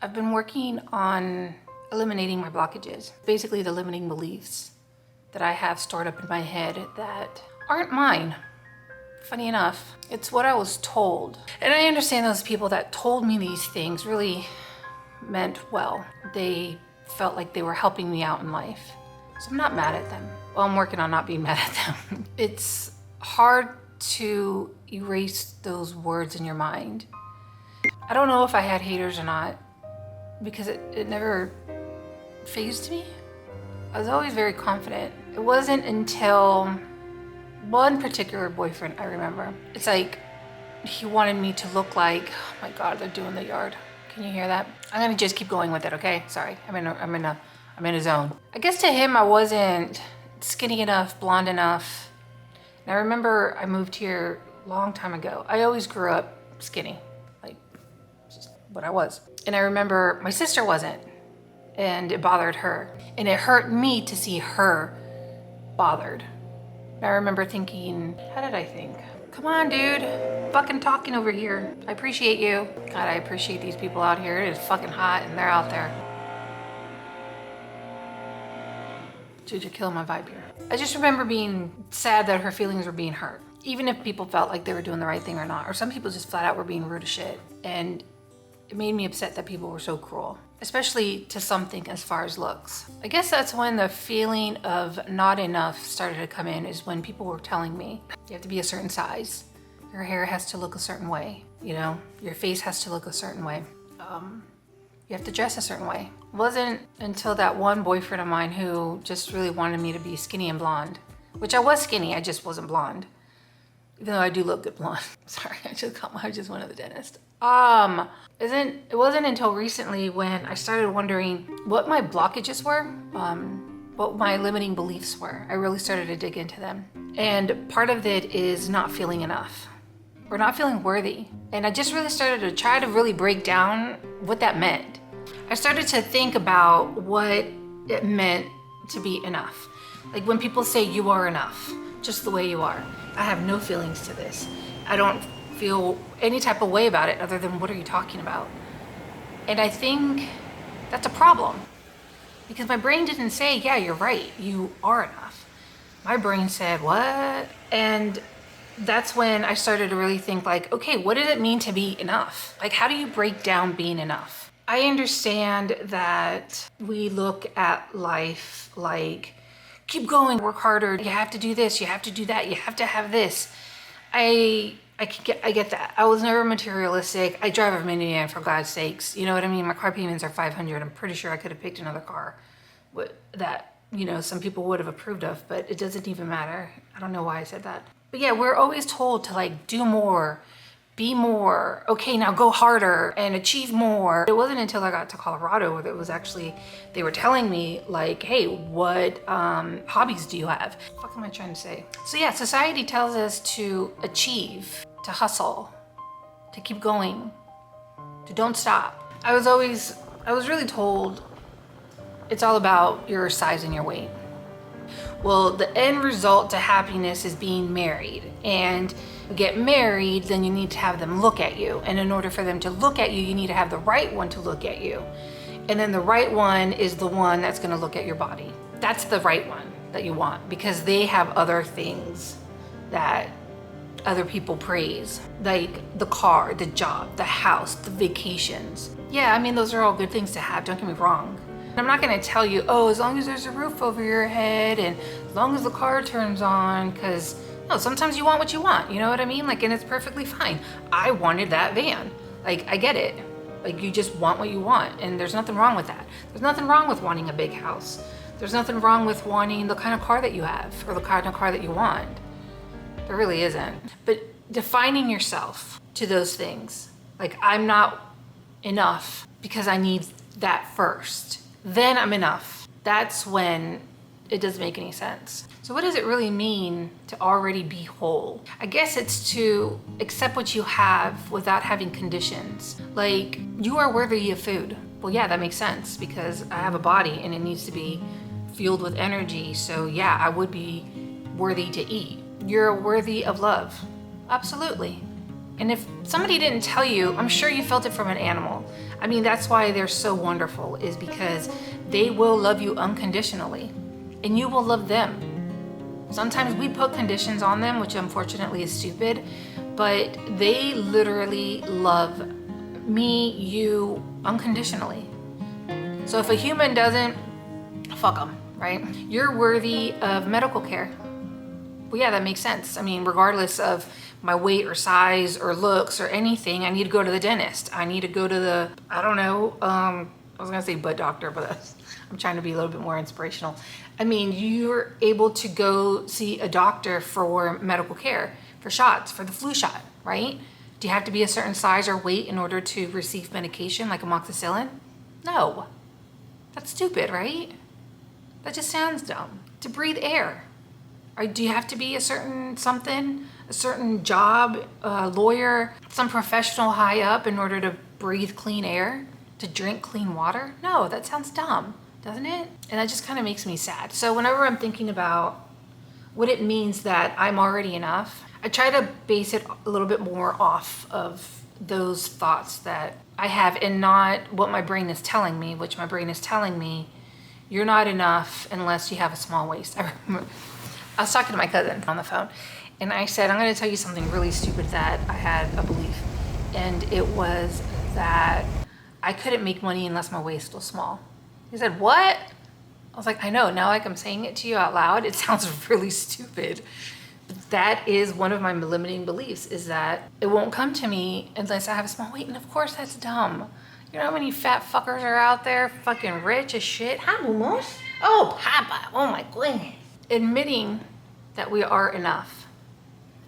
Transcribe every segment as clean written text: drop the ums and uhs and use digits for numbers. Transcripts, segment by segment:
I've been working on eliminating my blockages, basically the limiting beliefs that I have stored up in my head that aren't mine. Funny enough, it's what I was told. And I understand those people that told me these things really meant well. They felt like they were helping me out in life. So I'm not mad at them. Well, I'm working on not being mad at them. It's hard to erase those words in your mind. I don't know if I had haters or not, because it never fazed me. I was always very confident. It wasn't until one particular boyfriend I remember. It's like he wanted me to look like, oh my God, they're doing the yard. Can you hear that? I'm gonna just keep going with it, okay? Sorry, I'm in a zone. I guess to him I wasn't skinny enough, blonde enough. And I remember I moved here a long time ago. I always grew up skinny, like just what I was. And I remember my sister wasn't, and it bothered her. And it hurt me to see her bothered. And I remember thinking, how did I think? Come on, dude, fucking talking over here. I appreciate you. God, I appreciate these people out here. It is fucking hot and they're out there. Dude, you're killing my vibe here. I just remember being sad that her feelings were being hurt. Even if people felt like they were doing the right thing or not. Or some people just flat out were being rude as shit. And it made me upset that people were so cruel, especially to something as far as looks. I guess that's when the feeling of not enough started to come in, is when people were telling me, you have to be a certain size. Your hair has to look a certain way. You know, your face has to look a certain way. You have to dress a certain way. It wasn't until that one boyfriend of mine who just really wanted me to be skinny and blonde, which I was skinny, I just wasn't blonde. Even though I do look good blonde. Sorry, I just went to the dentist. It wasn't until recently when I started wondering what my blockages were, what my limiting beliefs were. I really started to dig into them. And part of it is not feeling enough or not feeling worthy. And I just really started to try to really break down what that meant. I started to think about what it meant to be enough. Like when people say you are enough, just the way you are. I have no feelings to this. I don't feel any type of way about it other than what are you talking about? And I think that's a problem, because my brain didn't say, yeah, you're right, you are enough. My brain said, what? And that's when I started to really think like, okay, what does it mean to be enough? Like, how do you break down being enough? I understand that we look at life like, keep going, work harder, you have to do this, you have to do that, you have to have this. I get that. I was never materialistic. I drive a minivan, for God's sakes. You know what I mean? My car payments are $500. I'm pretty sure I could have picked another car that, you know, some people would have approved of, but it doesn't even matter. I don't know why I said that. But yeah, we're always told to like do more, be more. Okay, now go harder and achieve more. It wasn't until I got to Colorado where it was actually, they were telling me like, hey, what hobbies do you have? What the fuck am I trying to say? So yeah, society tells us to achieve, to hustle, to keep going, to don't stop. I was really told it's all about your size and your weight. Well, the end result to happiness is being married, and you get married, then you need to have them look at you. And in order for them to look at you, you need to have the right one to look at you. And then the right one is the one that's gonna look at your body. That's the right one that you want, because they have other things that other people praise, like the car, the job, the house, the vacations. Yeah, I mean, those are all good things to have, don't get me wrong. I'm not gonna tell you, oh, as long as there's a roof over your head and as long as the car turns on, because no, sometimes you want what you want, you know what I mean? Like, and it's perfectly fine. I wanted that van. Like, I get it. Like, you just want what you want, and there's nothing wrong with that. There's nothing wrong with wanting a big house. There's nothing wrong with wanting the kind of car that you have or the kind of car that you want. There really isn't. But defining yourself to those things, like, I'm not enough because I need that first. Then I'm enough. That's when it doesn't make any sense. So what does it really mean to already be whole? I guess it's to accept what you have without having conditions. Like, you are worthy of food. Well, yeah, that makes sense because I have a body and it needs to be fueled with energy. So yeah, I would be worthy to eat. You're worthy of love. Absolutely. And if somebody didn't tell you, I'm sure you felt it from an animal. I mean, that's why they're so wonderful, is because they will love you unconditionally and you will love them. Sometimes we put conditions on them, which unfortunately is stupid, but they literally love me, you, unconditionally. So if a human doesn't, fuck them, right? You're worthy of medical care. Well, yeah, that makes sense. I mean, regardless of my weight or size or looks or anything, I need to go to the dentist. I need to go to the, I don't know, I was gonna say butt doctor, but I'm trying to be a little bit more inspirational. I mean, you're able to go see a doctor for medical care, for shots, for the flu shot, right? Do you have to be a certain size or weight in order to receive medication like amoxicillin? No. That's stupid, right? That just sounds dumb. To breathe air. Or do you have to be a certain something, a certain job, a lawyer, some professional high up in order to breathe clean air, to drink clean water? No, that sounds dumb, doesn't it? And that just kind of makes me sad. So whenever I'm thinking about what it means that I'm already enough, I try to base it a little bit more off of those thoughts that I have and not what my brain is telling me, which my brain is telling me, you're not enough unless you have a small waist. I was talking to my cousin on the phone and I said, I'm going to tell you something really stupid that I had a belief. And it was that I couldn't make money unless my waist was small. He said, what? I was like, I know, now like I'm saying it to you out loud, it sounds really stupid. But that is one of my limiting beliefs, is that it won't come to me unless I have a small weight. And of course that's dumb. You know how many fat fuckers are out there fucking rich as shit? Hi, Mumos. Oh, Papa. Oh my goodness. Admitting that we are enough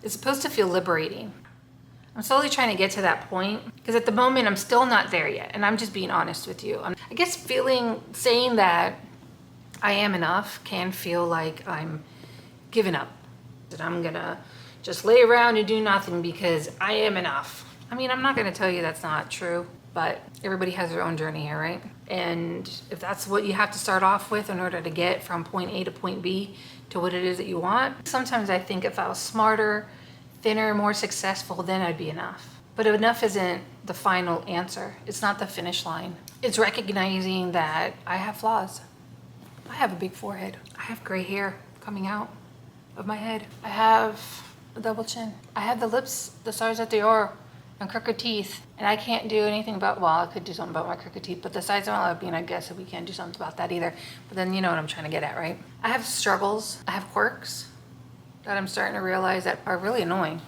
is supposed to feel liberating. I'm slowly trying to get to that point because at the moment I'm still not there yet. And I'm just being honest with you. I guess saying that I am enough can feel like I'm giving up. That I'm gonna just lay around and do nothing because I am enough. I mean, I'm not gonna tell you that's not true, but everybody has their own journey here, right? And if that's what you have to start off with in order to get from point A to point B to what it is that you want, sometimes I think if I was smarter, thinner, more successful, then I'd be enough. But enough isn't the final answer. It's not the finish line. It's recognizing that I have flaws. I have a big forehead. I have gray hair coming out of my head. I have a double chin. I have the lips the size that they are and crooked teeth. And I can't do anything about, well, I could do something about my crooked teeth, but the size of my lip, I guess we can't do something about that either. But then you know what I'm trying to get at, right? I have struggles. I have quirks that I'm starting to realize that are really annoying.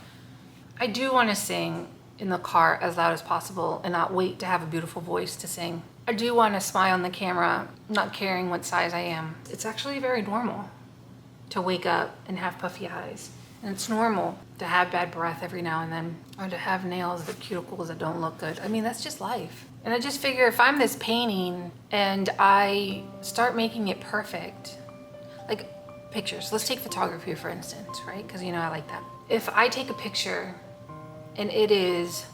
I do want to sing in the car as loud as possible and not wait to have a beautiful voice to sing. I do want to smile on the camera, not caring what size I am. It's actually very normal to wake up and have puffy eyes. And it's normal to have bad breath every now and then, or to have nails with cuticles that don't look good. I mean, that's just life. And I just figure if I'm this painting and I start making it perfect, like pictures, let's take photography for instance, right? Because you know I like that. If I take a picture and it is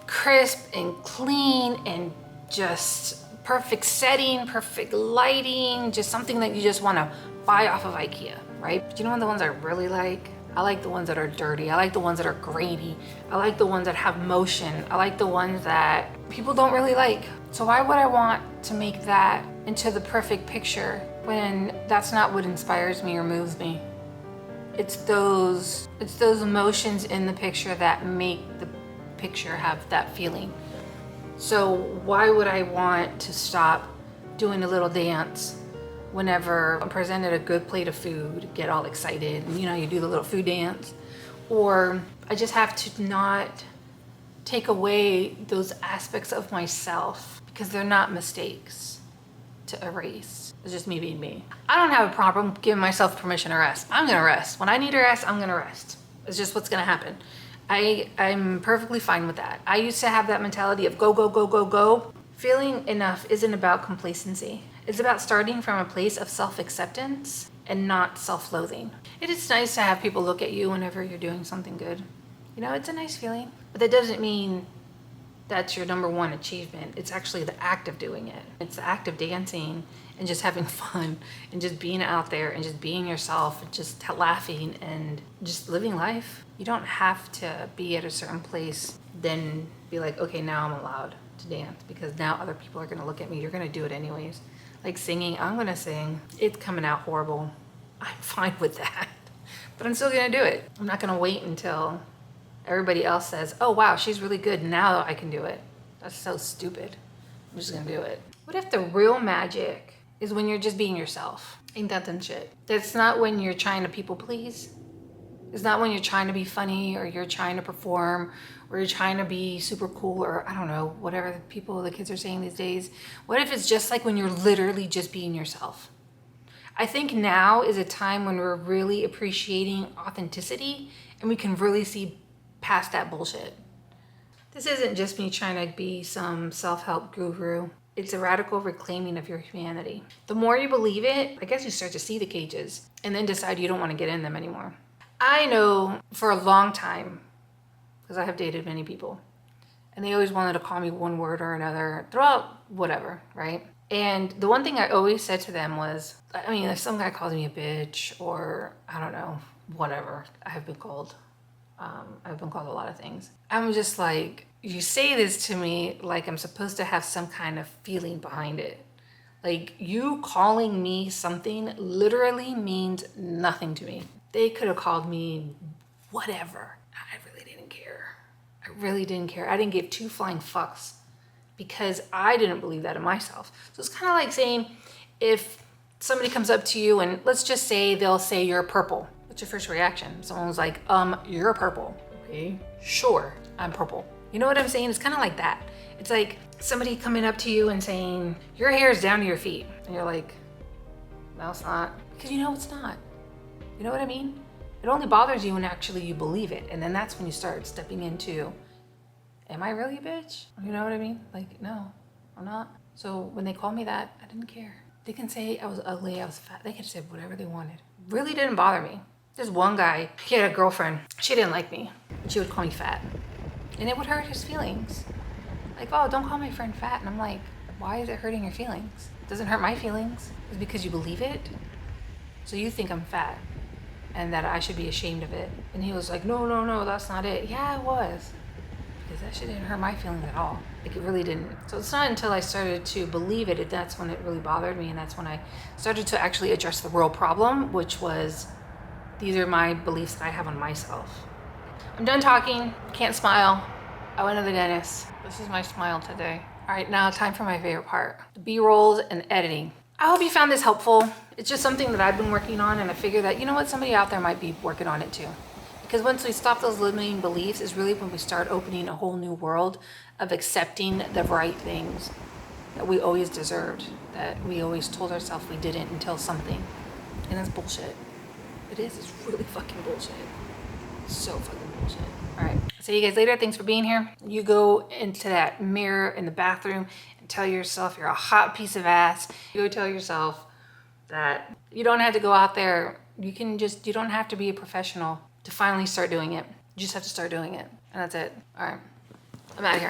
crisp and clean and just perfect setting, perfect lighting, just something that you just want to buy off of IKEA, right? But you know what the ones I really like? I like the ones that are dirty. I like the ones that are grainy. I like the ones that have motion. I like the ones that people don't really like. So why would I want to make that into the perfect picture when that's not what inspires me or moves me? It's those emotions in the picture that make the picture have that feeling. So why would I want to stop doing a little dance whenever I'm presented a good plate of food, get all excited, and you do the little food dance? Or I just have to not take away those aspects of myself because they're not mistakes to erase. It's just me being me. I don't have a problem giving myself permission to rest. I'm gonna rest. When I need to rest, I'm gonna rest. It's just what's gonna happen. I'm perfectly fine with that. I used to have that mentality of go, go, go, go, go. Feeling enough isn't about complacency. It's about starting from a place of self-acceptance and not self-loathing. It is nice to have people look at you whenever you're doing something good. It's a nice feeling, but that doesn't mean that's your number one achievement. It's actually the act of doing it. It's the act of dancing and just having fun and just being out there and just being yourself and just laughing and just living life. You don't have to be at a certain place, then be like, okay, now I'm allowed to dance because now other people are gonna look at me. You're gonna do it anyways. Like singing, I'm gonna sing. It's coming out horrible. I'm fine with that, but I'm still gonna do it. I'm not gonna wait until everybody else says, oh wow, she's really good, now I can do it. That's so stupid. I'm just gonna do it. What if the real magic is when you're just being yourself? Ain't that done shit? That's not when you're trying to people please. It's not when you're trying to be funny or you're trying to perform or you're trying to be super cool or I don't know, whatever the kids are saying these days. What if it's just like when you're literally just being yourself? I think now is a time when we're really appreciating authenticity and we can really see past that bullshit. This isn't just me trying to be some self-help guru. It's a radical reclaiming of your humanity. The more you believe it, I guess you start to see the cages and then decide you don't want to get in them anymore. I know for a long time, because I have dated many people, and they always wanted to call me one word or another throughout whatever, right? And the one thing I always said to them was, I mean, if some guy calls me a bitch or I don't know, whatever I've been called a lot of things. I'm just like, you say this to me like I'm supposed to have some kind of feeling behind it. Like you calling me something literally means nothing to me. They could have called me whatever. I really didn't care. I really didn't care. I didn't give two flying fucks because I didn't believe that in myself. So it's kind of like saying if somebody comes up to you and let's just say they'll say you're purple. What's your first reaction? Someone's like, you're purple. Okay, sure, I'm purple. You know what I'm saying? It's kind of like that. It's like somebody coming up to you and saying, your hair is down to your feet. And you're like, no, it's not. Because you know it's not. You know what I mean? It only bothers you when actually you believe it. And then that's when you start stepping into, am I really a bitch? You know what I mean? Like, no, I'm not. So when they call me that, I didn't care. They can say I was ugly, I was fat. They could say whatever they wanted. Really didn't bother me. There's one guy, he had a girlfriend. She didn't like me. She would call me fat. And it would hurt his feelings. Like, oh, don't call my friend fat. And I'm like, why is it hurting your feelings? It doesn't hurt my feelings. It's because you believe it. So you think I'm fat and that I should be ashamed of it. And he was like, no, that's not it. Yeah, it was. Because that shit didn't hurt my feelings at all. Like it really didn't. So it's not until I started to believe it, that's when it really bothered me. And that's when I started to actually address the real problem, which was, these are my beliefs that I have on myself. I'm done talking, can't smile. I went to the dentist. This is my smile today. All right, now time for my favorite part, the B-rolls and editing. I hope you found this helpful. It's just something that I've been working on and I figure that, you know what, somebody out there might be working on it too. Because once we stop those limiting beliefs is really when we start opening a whole new world of accepting the right things that we always deserved, that we always told ourselves we didn't until something. And that's bullshit. It is, it's really fucking bullshit. So fucking bullshit. All right, see you guys later. Thanks for being here. You go into that mirror in the bathroom and tell yourself you're a hot piece of ass. You go tell yourself that you don't have to go out there. You don't have to be a professional to finally start doing it. You just have to start doing it. And that's it. All right, I'm out of here.